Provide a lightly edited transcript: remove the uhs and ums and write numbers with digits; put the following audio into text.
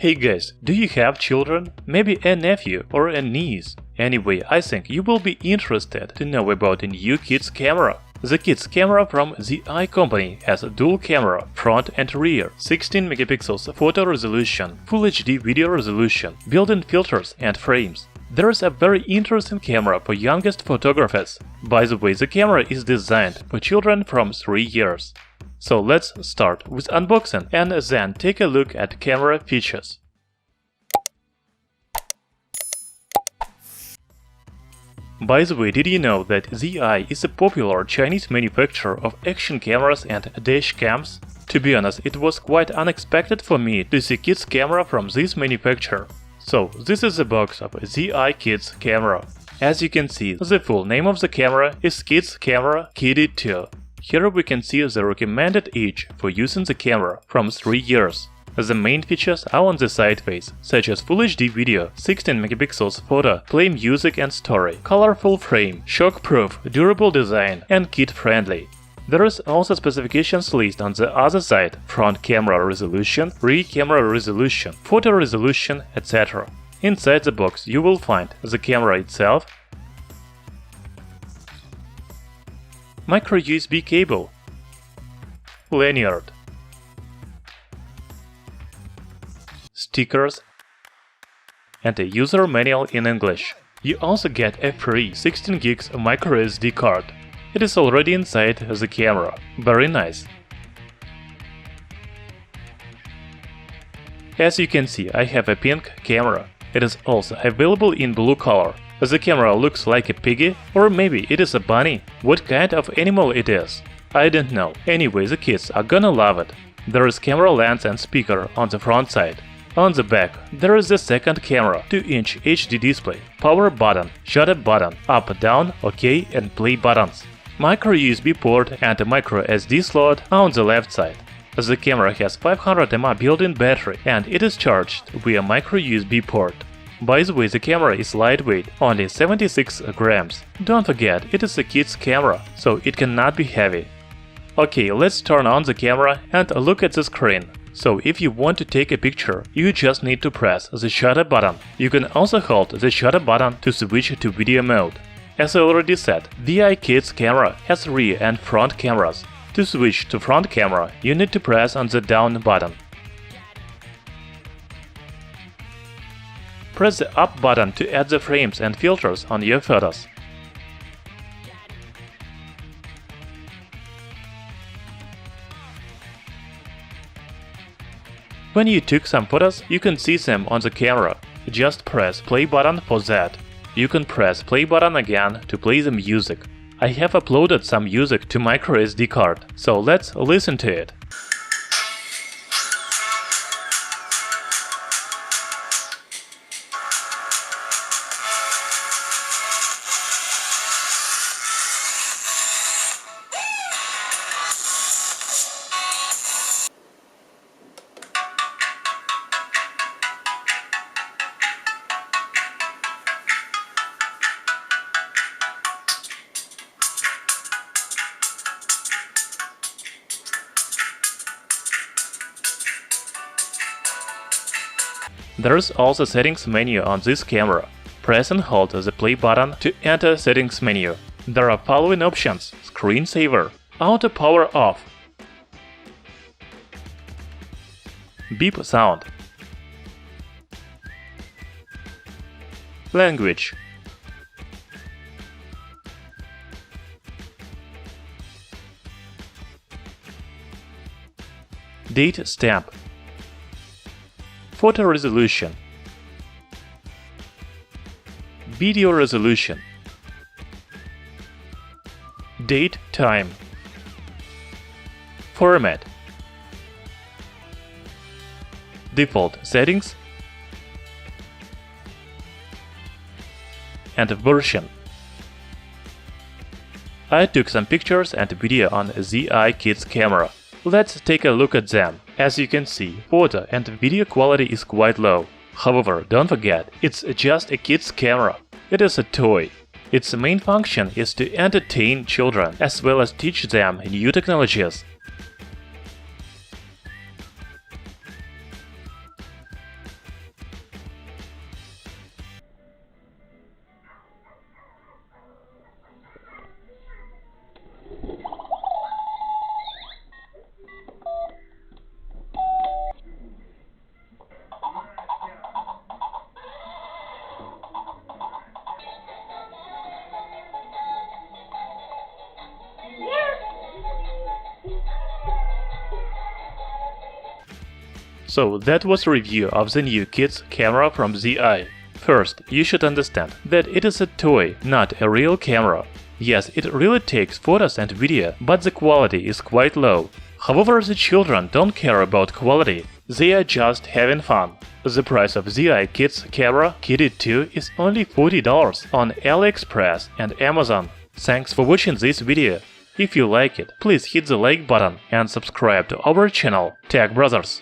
Hey guys, do you have children? Maybe a nephew or a niece? Anyway, I think you will be interested to know about a new kids camera. The kids camera from ThiEye company has a dual camera, front and rear, 16 megapixels photo resolution, Full HD video resolution, built-in filters and frames. There is a very interesting camera for youngest photographers. By the way, the camera is designed for children from 3 years. So let's start with unboxing and then take a look at camera features. By the way, did you know that ThiEye is a popular Chinese manufacturer of action cameras and dash cams? To be honest, it was quite unexpected for me to see kids camera from this manufacturer. So, this is the box of ThiEye Kids Camera. As you can see, the full name of the camera is Kids Camera Kiddy 2. Here we can see the recommended age for using the camera from 3 years. The main features are on the side face, such as Full HD video, 16 megapixels photo, play music and story, colorful frame, shock-proof, durable design and kid-friendly. There is also specifications list on the other side: front camera resolution, rear camera resolution, photo resolution, etc. Inside the box you will find the camera itself, micro USB cable, lanyard, stickers, and a user manual in English. You also get a free 16 gigs micro SD card. It is already inside the camera. Very nice. As you can see, I have a pink camera. It is also available in blue color. The camera looks like a piggy, or maybe it is a bunny. What kind of animal it is? I don't know. Anyway, the kids are gonna love it. There is camera lens and speaker on the front side. On the back, there is the second camera, 2-inch HD display, power button, shutter button, up, down, OK and play buttons. Micro USB port and a micro SD slot are on the left side. The camera has 500 mAh built-in battery and it is charged via micro USB port. By the way, the camera is lightweight, only 76 grams. Don't forget, it is a kids camera, so it cannot be heavy. Okay, let's turn on the camera and look at the screen. So if you want to take a picture, you just need to press the shutter button. You can also hold the shutter button to switch to video mode. As I already said, ThiEye Kids camera has rear and front cameras. To switch to front camera, you need to press on the down button. Press the up button to add the frames and filters on your photos. When you took some photos, you can see them on the camera. Just press play button for that. You can press play button again to play the music. I have uploaded some music to micro SD card, so let's listen to it. There is also settings menu on this camera. Press and hold the play button to enter settings menu. There are following options: screensaver, auto power off, beep sound, language, date stamp, photo resolution, video resolution, date time, format, default settings, and version. I took some pictures and video on ThiEye Kids camera. Let's take a look at them. As you can see, photo and video quality is quite low. However, don't forget, it's just a kid's camera. It is a toy. Its main function is to entertain children as well as teach them new technologies. So that was a review of the new kids camera from ThiEye. First, you should understand that it is a toy, not a real camera. Yes, it really takes photos and video, but the quality is quite low. However, the children don't care about quality, they are just having fun. The price of ThiEye Kids Camera Kiddy 2 is only $40 on AliExpress and Amazon. Thanks for watching this video. If you like it, please hit the like button and subscribe to our channel, Tech Brothers.